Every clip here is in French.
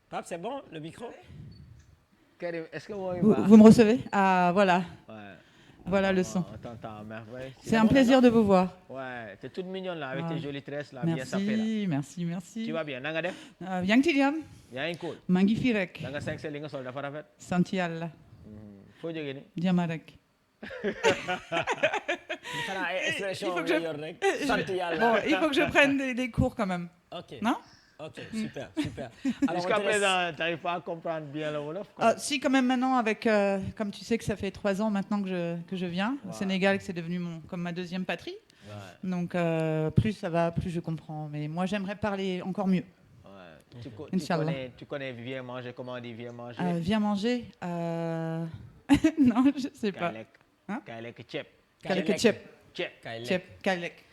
Pape, c'est bon, le micro? Karim, est-ce que moi, Vous me recevez? Ah, voilà. Ouais. Voilà le son. On t'entend à merveille. C'est un plaisir de vous voir. Ouais, t'es toute mignonne là, avec Ah. tes jolies tresses là, bien sapées là. Merci. Tu vas bien, nanga def? Yang ci jàmm. Yaa ngi cool. maa ngi fi rek. Da nga cinq li nga sol dafa rafet. sant yàlla. Foo jógee ni? jàmm rek. xanaa ay expression Il faut que nga yor rek. sant yàlla. Bon, il faut que je prenne des cours quand même. Ok. Non? Ok, super. Jusqu'à présent, tu n'arrives pas à comprendre bien le Wolof quoi. Ah, si, quand même maintenant, avec, comme tu sais que ça fait 3 ans maintenant que je viens au Sénégal, que c'est devenu comme ma deuxième patrie. Ouais. Donc plus ça va, plus je comprends. Mais moi, j'aimerais parler encore mieux. Ouais. Tu connais Viens manger, comment on dit Viens manger? Viens manger. Non, je ne sais pas. Kailek ceeb. Kailek.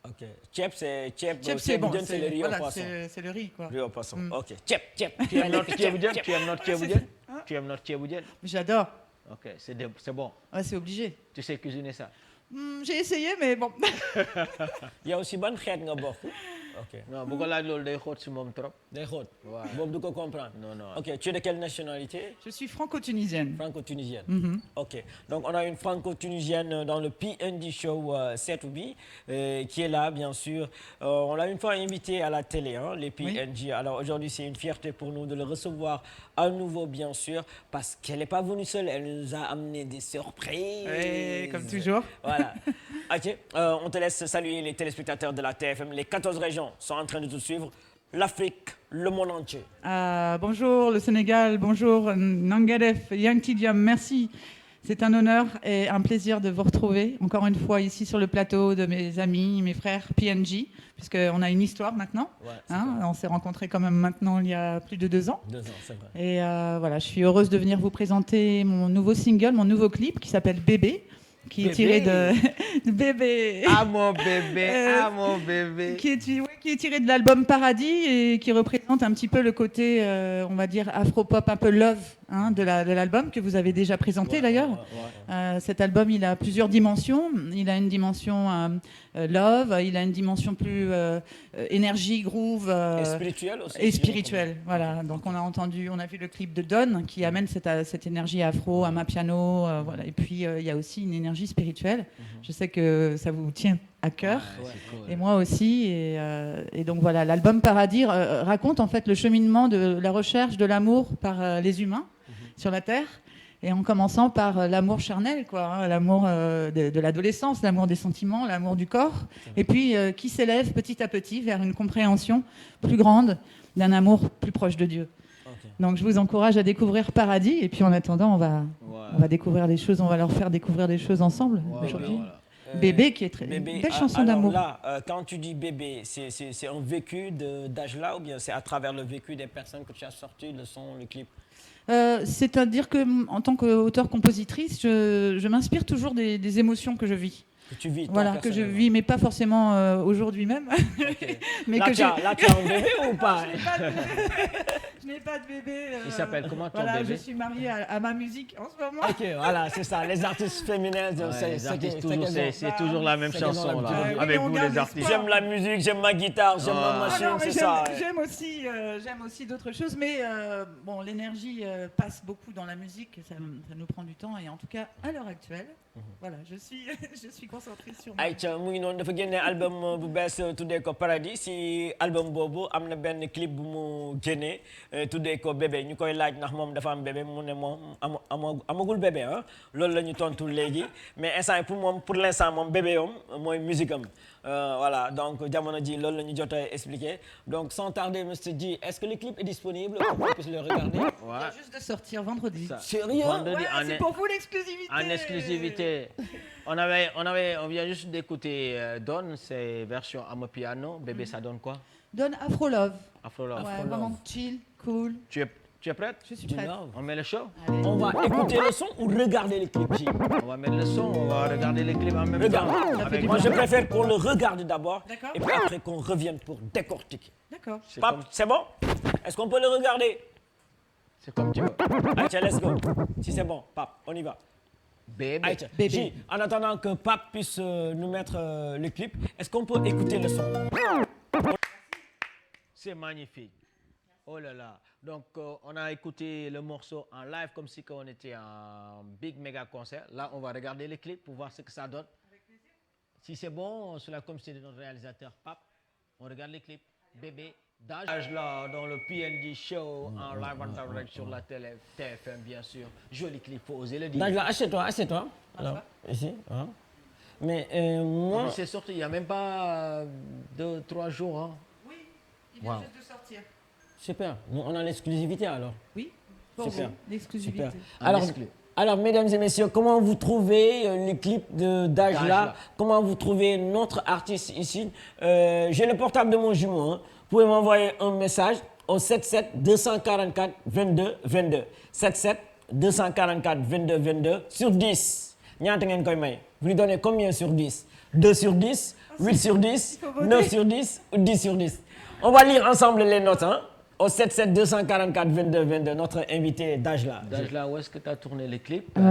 Ok. Ceeb, c'est ceeb. Ceeb, c'est bon. C'est le riz au poisson. C'est le riz, quoi. Riz au poisson. Ok. Ceeb. Tu aimes notre ceebu jën? Tu aimes notre ceebu jën? J'adore. Ok, c'est bon. Ouais, c'est obligé. Tu sais cuisiner ça? J'ai essayé, mais bon. yow si ban xeet nga bokk? Ok. Non, bu ko laaj loolu day xóot si moom trop. Day xóot. waaw boobu du ko comprendre. Non. Ok, tu es de quelle nationalité? Je suis franco-tunisienne. Franco-tunisienne. Ok. Donc on a une franco-tunisienne dans le PND Show Setoubi qui est là, bien sûr. On l'a une fois invité à la télé, hein, les PND. Oui. Alors aujourd'hui, c'est une fierté pour nous de le recevoir à nouveau, bien sûr, parce qu'elle n'est pas venue seule. Elle nous a amené des surprises. Oui, comme toujours. Voilà. Ok. On te laisse saluer les téléspectateurs de la TFM. Les 14 régions sont en train de te suivre. L'Afrique, le monde entier. Bonjour le Sénégal, bonjour Nangadef, Yang Tidiam, merci. C'est un honneur et un plaisir de vous retrouver encore une fois ici sur le plateau de mes amis, mes frères PNJ, puisqu'on a une histoire maintenant. Ouais, hein, on s'est rencontrés quand même maintenant il y a plus de 2 ans. 2 ans, c'est vrai. Et voilà, je suis heureuse de venir vous présenter mon nouveau single, mon nouveau clip qui s'appelle Bébé. Qui est tiré de Bébé. Ah mon bébé. Qui est tiré de l'album Paradis et qui représente un petit peu le côté, on va dire, afro-pop, un peu love hein, de l'album que vous avez déjà présenté d'ailleurs. Cet album, il a plusieurs dimensions. Il a une dimension love, il a une dimension plus énergie, groove. Et spirituelle aussi. Et spirituelle, voilà. Donc on a vu le clip de Don qui amène cette énergie afro, amapiano, voilà. Et puis il y a aussi une énergie spirituelle. Je sais que ça vous tient à cœur, et moi aussi. Et donc voilà, l'album Paradis raconte en fait le cheminement de la recherche de l'amour par les humains sur la Terre, et en commençant par l'amour charnel, quoi, hein, l'amour de l'adolescence, l'amour des sentiments, l'amour du corps, et puis qui s'élève petit à petit vers une compréhension plus grande d'un amour plus proche de Dieu. Donc je vous encourage à découvrir Paradis, et puis en attendant on va découvrir des choses, on va leur faire découvrir des choses ensemble aujourd'hui. Bébé qui est très belle chanson d'amour. Là, quand tu dis bébé, c'est un vécu d'âge là, ou bien c'est à travers le vécu des personnes que tu as sorti le son, le clip? C'est-à-dire que en tant qu'auteur-compositrice, je m'inspire toujours des émotions que je vis. Que tu vis, voilà, que je vis, mais pas forcément aujourd'hui même. Okay. Mais là, tu as un bébé ou pas? Je n'ai pas de bébé. Il s'appelle comment ton voilà, bébé? Je suis mariée à ma musique en ce moment. Ok, voilà, c'est ça. Les artistes féminins, c'est toujours la même chanson là. Avec vous les artistes. J'aime la musique, j'aime ma guitare, j'aime ma machine, c'est ça. J'aime aussi d'autres choses, mais bon, l'énergie passe beaucoup dans la musique. Ça nous prend du temps, et en tout cas à l'heure actuelle, voilà, je suis concentrée sur moi. Aïcha mu ngi noonu dafa génne album bu bees tuddee ko Paradis. Si album boobu am na benn clip bu mu génnee tuddee ko bébé. ñu koy laaj ndax moom dafa am bébé mu ne moom amagul bébé ah loolu la ñu tontu léegi, mais instant pour l'instant moom bébé yoom mooy musique am. Voilà, donc jamono ji loolu la ñu jot a expliqué. Donc sans tarder, Mr. G, est-ce que le clip est disponible pour qu'on puisse le regarder? Il vient juste de sortir vendredi. Sérieux? Vendredi, c'est pour vous l'exclusivité. En exclusivité. On vient juste d'écouter Don, c'est version amapiano. Bébé, ça donne quoi? Donne Afro Love. Afro Love. Ouais, vraiment chill, cool. Tu es prête? Je suis prête. On met le show? Allez. On va écouter le son ou regarder le clip, G? On va mettre le son, on va regarder les clips en même temps. Moi, je préfère qu'on le regarde d'abord, et puis D'accord. après qu'on revienne pour décortiquer. D'accord. Pape, c'est bon? Est-ce qu'on peut le regarder? C'est comme tu veux. Aïcha, let's go. Si c'est bon, Pape, on y va. Bébé. Aïcha, Bébé. J, en attendant que Pape puisse nous mettre le clip, est-ce qu'on peut écouter le son? C'est magnifique. Oh là là. Donc, on a écouté le morceau en live comme si on était en big méga concert. Là, on va regarder les clips pour voir ce que ça donne. Si c'est bon, cela comme c'est notre réalisateur Pape, on regarde les clips. Bébé, Daj là, dans le PND Show, en live en direct sur la télé, TFM, bien sûr. Joli clip, faut oser le dire. Daj là, assieds-toi. Alors, ici, hein. Mais moi... C'est sorti il n'y a même pas 2-3 jours. Hein. Oui, il vient Wow. juste de sortir. Super, nous on a l'exclusivité alors. Oui, pour Super. vous, l'exclusivité. Super. Un Alors, exclu. mesdames et messieurs, comment vous trouvez les clips de Dajla? Dajla. Comment vous trouvez notre artiste ici? J'ai le portable de mon jumeau. Hein. Vous pouvez m'envoyer un message au 77 244 22 22. 77 244 22 22 sur 10. Ñaata ngeen koy may? Vous lui donnez combien sur 10? 2 sur 10, 8 sur 10, 9 sur 10 ou 10 sur 10? On va lire ensemble les notes. Hein? Au 77 244 22 22, notre invité Dajla. Daj là, où est-ce que tu as tourné les clips?